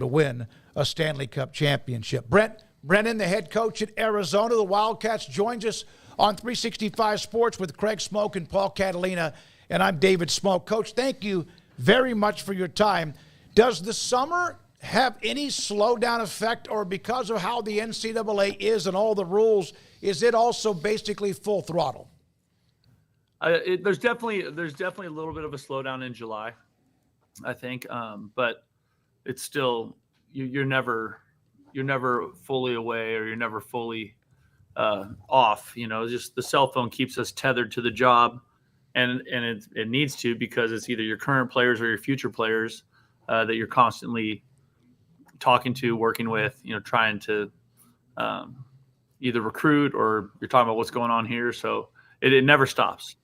to win a Stanley Cup championship. Brent Brennan, the head coach at Arizona, the Wildcats, joins us on 365 Sports with Craig Smoke and Paul Catalina, and I'm David Smoke. Coach, thank you very much for your time. Does the summer have any slowdown effect, or because of how the NCAA is and all the rules, is it also basically full throttle? There's definitely a little bit of a slowdown in July, I think, but it's still you're never fully away, or you're never fully off. Just the cell phone keeps us tethered to the job, and it needs to, because it's either your current players or your future players that you're constantly talking to, working with, trying to either recruit, or you're talking about what's going on here. So it never stops.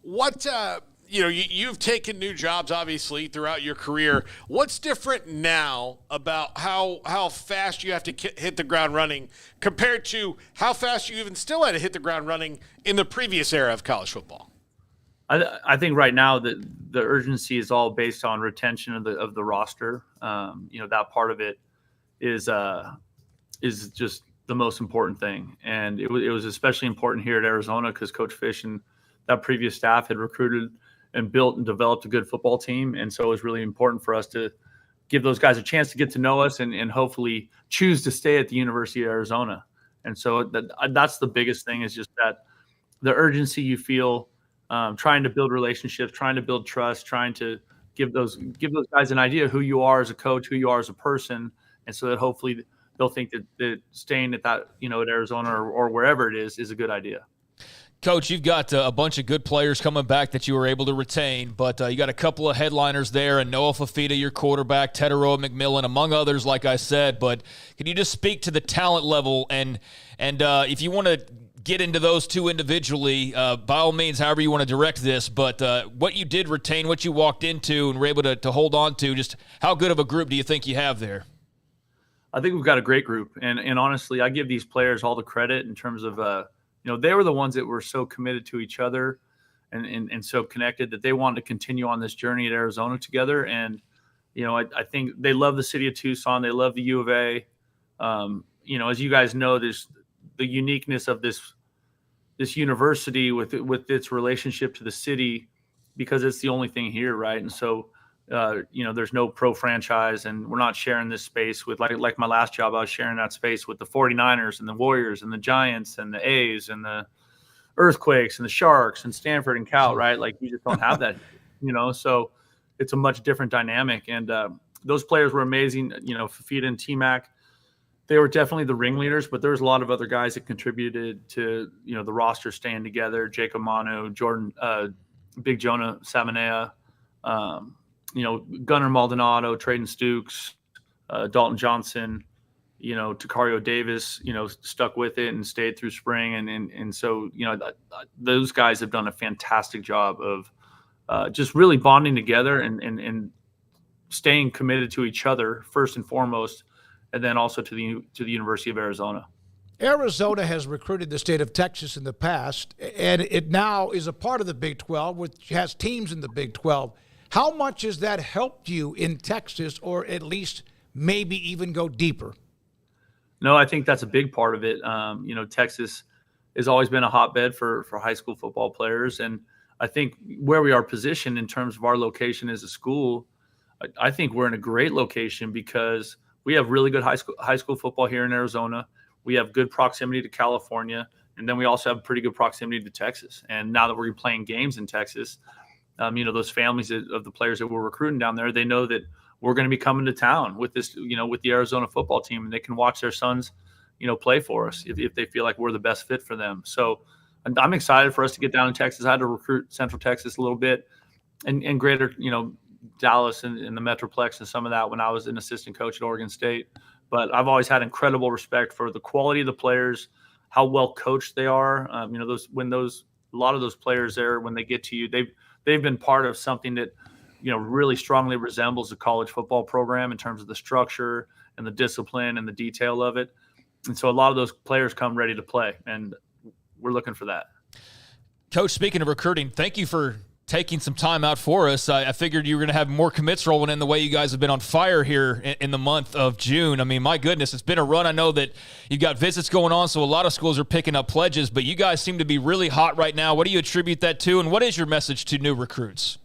What, you've taken new jobs, obviously, throughout your career. What's different now about how fast you have to hit the ground running compared to how fast you even still had to hit the ground running in the previous era of college football? I think right now the urgency is all based on retention of the roster. That part of it is just the most important thing, and it was especially important here at Arizona because Coach Fish and that previous staff had recruited and built and developed a good football team, and so it was really important for us to give those guys a chance to get to know us and hopefully choose to stay at the University of Arizona. And so that's the biggest thing, is just that the urgency you feel. Trying to build relationships, trying to build trust, trying to give those guys an idea of who you are as a coach, who you are as a person, and so that hopefully they'll think that staying at that, at Arizona or wherever it is a good idea. Coach, you've got a bunch of good players coming back that you were able to retain, but you got a couple of headliners there, and Noah Fafita, your quarterback, Teteroa McMillan, among others, like I said. But can you just speak to the talent level, and if you want to get into those two individually, by all means, however you want to direct this, but what you did retain, what you walked into and were able to hold on to, just how good of a group do you think you have there? I think we've got a great group, and honestly, I give these players all the credit in terms of they were the ones that were so committed to each other and so connected that they wanted to continue on this journey at Arizona together. And I think they love the city of Tucson, they love the U of A. As you guys know, there's the uniqueness of this university with its relationship to the city, because it's the only thing here, right? And so there's no pro franchise, and we're not sharing this space with like my last job. I was sharing that space with the 49ers and the Warriors and the Giants and the A's and the Earthquakes and the Sharks and Stanford and Cal, right? Like, we just don't have that, so it's a much different dynamic. And those players were amazing. Fafita and T-Mac, they were definitely the ringleaders, but there was a lot of other guys that contributed to, the roster staying together. Jacob Manu, Jordan, Big Jonah Samanea, Gunnar Maldonado, Traden Stukes, Dalton Johnson, Takario Davis, stuck with it and stayed through spring. And so, those guys have done a fantastic job of just really bonding together and staying committed to each other first and foremost, and then also to the University of Arizona. Arizona has recruited the state of Texas in the past, and it now is a part of the Big 12, which has teams in the Big 12. How much has that helped you in Texas, or at least maybe even go deeper? No, I think that's a big part of it. Texas has always been a hotbed for high school football players, and I think where we are positioned in terms of our location as a school, I think we're in a great location because we have really good high school football here in Arizona. We have good proximity to California, and then we also have pretty good proximity to Texas. And now that we're playing games in Texas, those families of the players that we're recruiting down there, they know that we're going to be coming to town with this, with the Arizona football team, and they can watch their sons, play for us if they feel like we're the best fit for them. So I'm excited for us to get down in Texas. I had to recruit Central Texas a little bit and greater, Dallas and the Metroplex and some of that when I was an assistant coach at Oregon State. But I've always had incredible respect for the quality of the players, how well coached they are. A lot of those players there, when they get to you, they've been part of something that, really strongly resembles a college football program in terms of the structure and the discipline and the detail of it. And so a lot of those players come ready to play, and we're looking for that. Coach, speaking of recruiting, thank you for taking some time out for us. I figured you were going to have more commits rolling in the way you guys have been on fire here in the month of June. I mean, my goodness, it's been a run. I know that you've got visits going on, so a lot of schools are picking up pledges, but you guys seem to be really hot right now. What do you attribute that to, and what is your message to new recruits?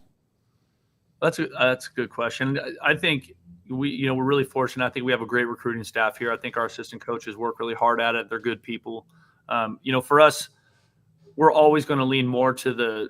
That's a good question. I think we're really fortunate. I think we have a great recruiting staff here. I think our assistant coaches work really hard at it. They're good people. For us, we're always going to lean more to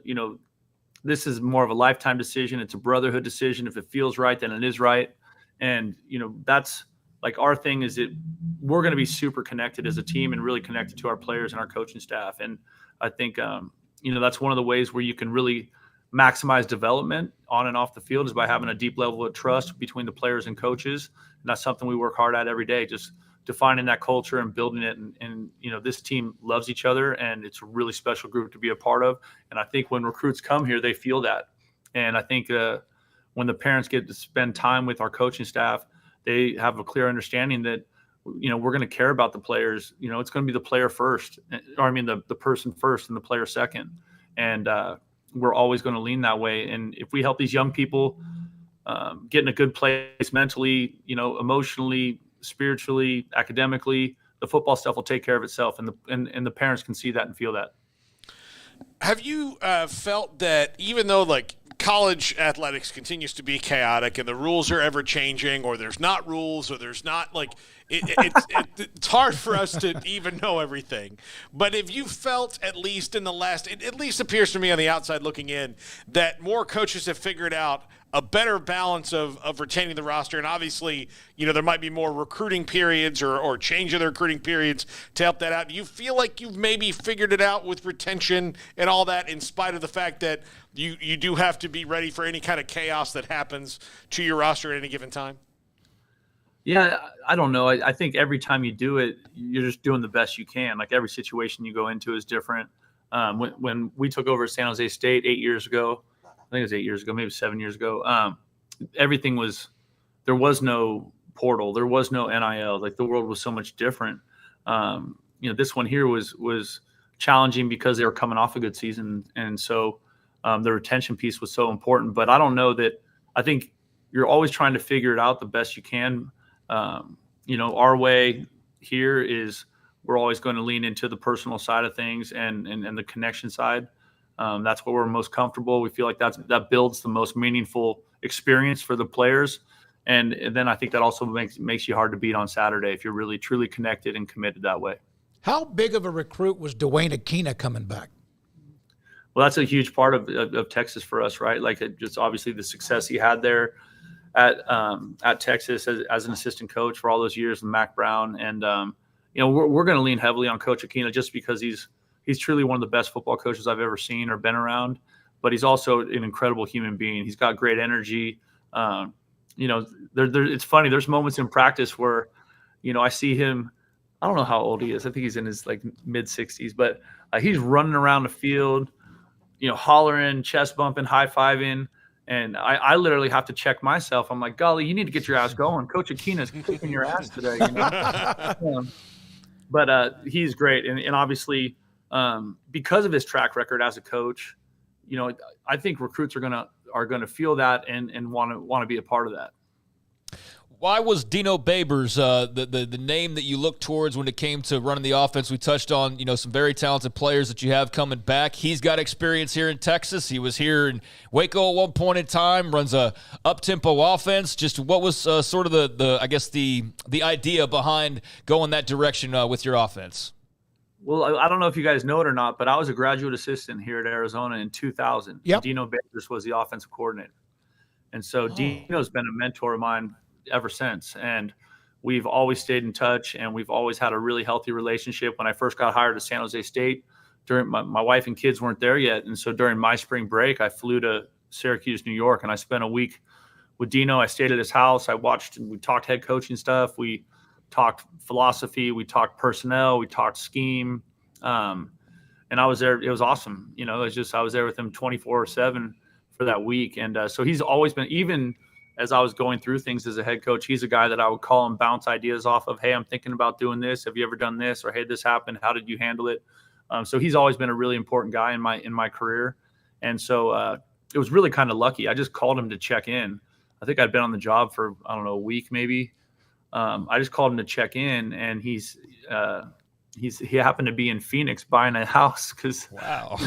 this is more of a lifetime decision. It's a brotherhood decision. If it feels right, then it is right. And, that's like our thing is that we're going to be super connected as a team and really connected to our players and our coaching staff. And I think, that's one of the ways where you can really maximize development on and off the field is by having a deep level of trust between the players and coaches. And that's something we work hard at every day, just defining that culture and building it. And this team loves each other, and it's a really special group to be a part of. And I think when recruits come here, they feel that. And I think when the parents get to spend time with our coaching staff, they have a clear understanding that, we're going to care about the players. It's going to be the player first, the person first and the player second. And we're always going to lean that way. And if we help these young people get in a good place mentally, emotionally, spiritually, academically, the football stuff will take care of itself, and the parents can see that and feel that. Have you felt that even though college athletics continues to be chaotic and the rules are ever changing, or there's not rules, or there's not it's hard for us to even know everything. But have you felt, at least in the last, it at least appears to me on the outside looking in, that more coaches have figured out a better balance of retaining the roster? And obviously, there might be more recruiting periods or change of the recruiting periods to help that out. Do you feel like you've maybe figured it out with retention and all that, in spite of the fact that you do have to be ready for any kind of chaos that happens to your roster at any given time? Yeah, I don't know. I think every time you do it, you're just doing the best you can. Like, every situation you go into is different. When we took over San Jose State 8 years ago, I think it was 8 years ago, maybe 7 years ago, there was no portal. There was no NIL. Like, the world was so much different. This one here was challenging because they were coming off a good season. And so the retention piece was so important. But I don't know that – I think you're always trying to figure it out the best you can. Our way here is we're always going to lean into the personal side of things and the connection side. That's where we're most comfortable. We feel like that builds the most meaningful experience for the players. And then I think that also makes you hard to beat on Saturday if you're really truly connected and committed that way. How big of a recruit was Dwayne Aquina coming back? Well, that's a huge part of Texas for us, right? Like, just obviously the success he had there at Texas as an assistant coach for all those years, and Mac Brown. And, we're going to lean heavily on Coach Aquina just because he's truly one of the best football coaches I've ever seen or been around, but he's also an incredible human being. He's got great energy. It's funny. There's moments in practice where, I see him, I don't know how old he is. I think he's in his mid 60s, but he's running around the field, hollering, chest bumping, high fiving. And I literally have to check myself. I'm like, golly, you need to get your ass going. Coach Aquina's kicking your ass today. But he's great. And obviously, because of his track record as a coach, I think recruits are gonna feel that and want to be a part of that. Why was Dino Babers the name that you looked towards when it came to running the offense? We touched on some very talented players that you have coming back. He's got experience here in Texas. He was here in Waco at one point in time. Runs a up-tempo offense. Just what was sort of the idea behind going that direction with your offense? Well, I don't know if you guys know it or not, but I was a graduate assistant here at Arizona in 2000. Yep. Dino Babers was the offensive coordinator, and so Dino's been a mentor of mine ever since. And we've always stayed in touch, and we've always had a really healthy relationship. When I first got hired at San Jose State, during my wife and kids weren't there yet. And so during my spring break, I flew to Syracuse, New York, and I spent a week with Dino. I stayed at his house. We talked head coaching stuff. We talked philosophy. We talked personnel. We talked scheme. And I was there. It was awesome. I was there with him 24/7 for that week. And so he's always been, even as I was going through things as a head coach, he's a guy that I would call and bounce ideas off of. Hey, I'm thinking about doing this. Have you ever done this? Or, hey, this happened. How did you handle it? So he's always been a really important guy in my career. And so, it was really kind of lucky. I just called him to check in. I think I'd been on the job for, I don't know, a week maybe. I just called him to check in, and he happened to be in Phoenix buying a house because, wow.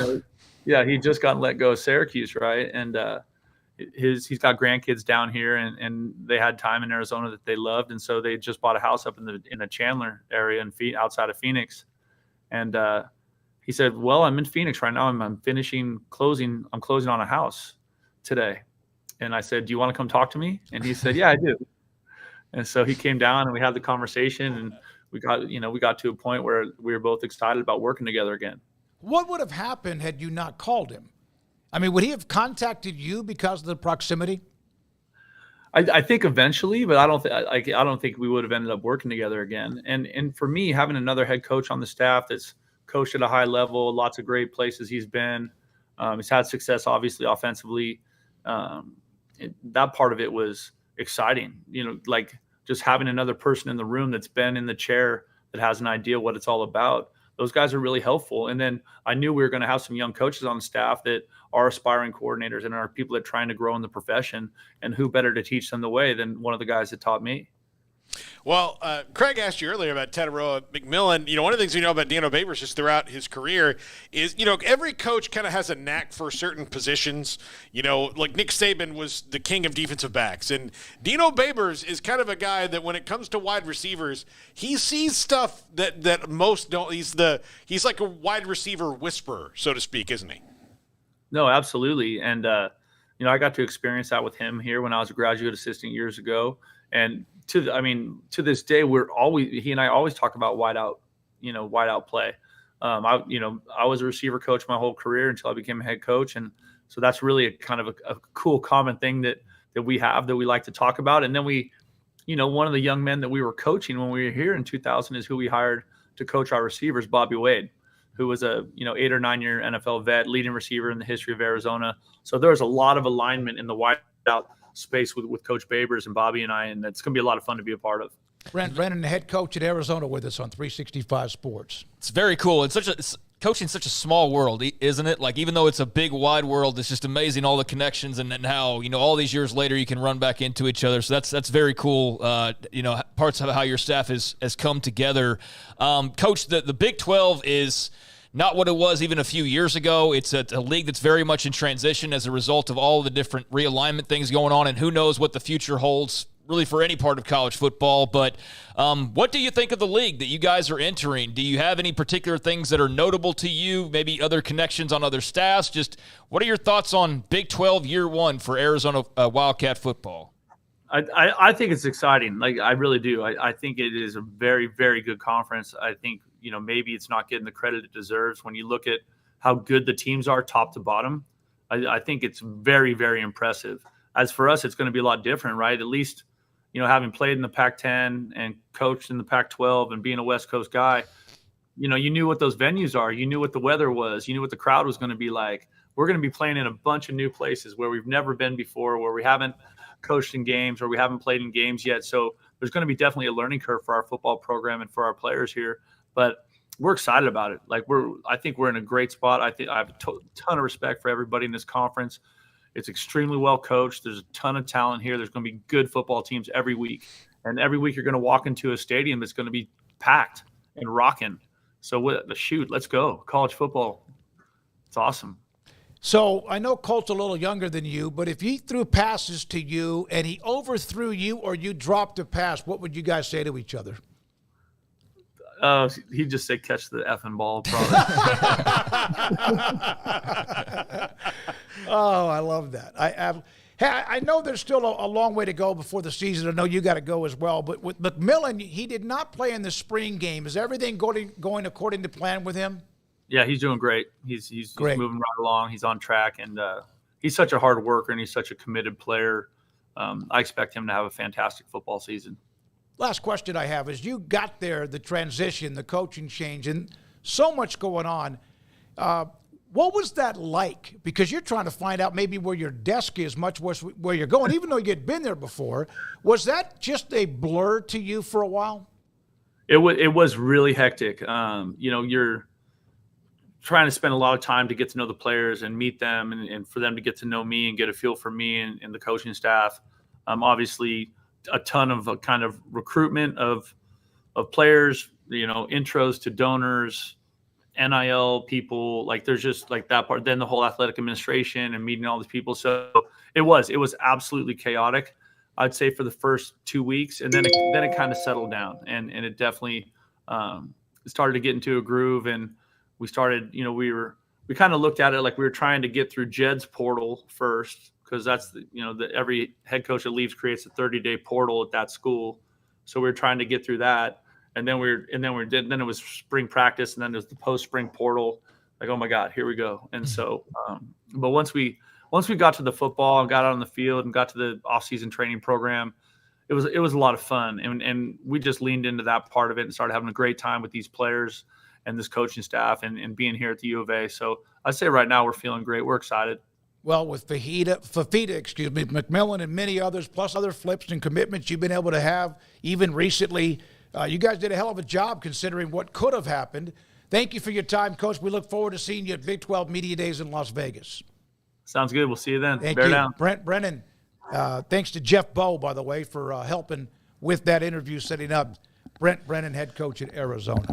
Yeah, he just got let go of Syracuse, right? And he's got grandkids down here, and they had time in Arizona that they loved, and so they just bought a house up in the Chandler area outside of Phoenix. And he said, "Well, I'm in Phoenix right now. I'm closing on a house today." And I said, "Do you want to come talk to me?" And he said, "Yeah, I do." And so he came down, and we had the conversation, and we got to a point where we were both excited about working together again. What would have happened had you not called him? I mean, would he have contacted you because of the proximity? I think eventually, but I don't think we would have ended up working together again. And for me, having another head coach on the staff that's coached at a high level, lots of great places he's been, he's had success obviously offensively. That part of it was exciting. Like just having another person in the room that's been in the chair that has an idea what it's all about. Those guys are really helpful. And then I knew we were going to have some young coaches on staff that are aspiring coordinators and are people that are trying to grow in the profession. And who better to teach them the way than one of the guys that taught me? Well, Craig asked you earlier about Teteroa McMillan. One of the things we know about Dino Babers just throughout his career is, every coach kind of has a knack for certain positions. Like Nick Saban was the king of defensive backs. And Dino Babers is kind of a guy that when it comes to wide receivers, he sees stuff that most don't. He's like a wide receiver whisperer, so to speak, isn't he? No, absolutely. And, I got to experience that with him here when I was a graduate assistant years ago. And to this day, he and I always talk about wide out play. I was a receiver coach my whole career until I became a head coach. And so that's really a kind of a cool common thing that we have that we like to talk about. And then one of the young men that we were coaching when we were here in 2000 is who we hired to coach our receivers, Bobby Wade, who was a 8 or 9 year NFL vet, leading receiver in the history of Arizona. So there's a lot of alignment in the wide out space with Coach Babers and Bobby and I, and it's going to be a lot of fun to be a part of. Brent Brennan, the head coach at Arizona, with us on 365 Sports. It's very cool. Coaching's such a small world, isn't it? Like, even though it's a big, wide world, it's just amazing all the connections and how, all these years later you can run back into each other. So that's very cool, parts of how your staff has come together. Coach, the Big 12 is not what it was even a few years ago. It's a league that's very much in transition as a result of all the different realignment things going on, and who knows what the future holds really for any part of college football. But what do you think of the league that you guys are entering? Do you have any particular things that are notable to you, maybe other connections on other staffs? Just what are your thoughts on Big 12 year one for Arizona Wildcat football? I think it's exciting. Like, I really do. I think it is a very, very good conference. I think, maybe it's not getting the credit it deserves. When you look at how good the teams are top to bottom, I think it's very, very impressive. As for us, it's going to be a lot different, right? At least, having played in the Pac-10 and coached in the Pac-12 and being a West Coast guy, you knew what those venues are. You knew what the weather was. You knew what the crowd was going to be like. We're going to be playing in a bunch of new places where we've never been before, where we haven't coached in games or we haven't played in games yet. So there's going to be definitely a learning curve for our football program and for our players here. But we're excited about it. Like, I think we're in a great spot. I have a ton of respect for everybody in this conference. It's extremely well coached. There's a ton of talent here. There's going to be good football teams every week. And every week you're going to walk into a stadium that's going to be packed and rocking. So let's go. College football. It's awesome. So I know Colt's a little younger than you, but if he threw passes to you and he overthrew you or you dropped a pass, what would you guys say to each other? He'd just say, catch the effing ball, probably. Oh, I love that. I know there's still a long way to go before the season. I know you got to go as well. But with McMillan, he did not play in the spring game. Is everything going according to plan with him? Yeah, he's doing great. He's great. Moving right along. He's on track, and he's such a hard worker, and he's such a committed player. I expect him to have a fantastic football season. Last question I have is, you got there, the transition, the coaching change, and so much going on. What was that like? Because you're trying to find out maybe where your desk is, much worse where you're going, even though you'd been there before. Was that just a blur to you for a while? It was really hectic. trying to spend a lot of time to get to know the players and meet them, and for them to get to know me and get a feel for me and the coaching staff. Obviously, a ton of kind of recruitment of players, intros to donors, NIL people, like there's just like that part. Then the whole athletic administration and meeting all these people. So it was absolutely chaotic, I'd say, for the first 2 weeks, and then it kind of settled down, and it definitely started to get into a groove, and we started, we kind of looked at it like we were trying to get through Jed's portal first, because that's every head coach that leaves creates a 30-day portal at that school. So we were trying to get through that. And then then it was spring practice, and then there's the post-spring portal. Like, oh my God, here we go. And so, but once we got to the football and got out on the field and got to the offseason training program, it was a lot of fun. And we just leaned into that part of it and started having a great time with these players and this coaching staff and being here at the U of A. So I'd say right now we're feeling great. We're excited. Well, with Fafita, McMillan, and many others, plus other flips and commitments you've been able to have even recently, you guys did a hell of a job considering what could have happened. Thank you for your time, Coach. We look forward to seeing you at Big 12 Media Days in Las Vegas. Sounds good. We'll see you then. Thank Bear you. down. Brent Brennan. Thanks to Jeff Bowe, by the way, for helping with that interview, setting up Brent Brennan, head coach at Arizona.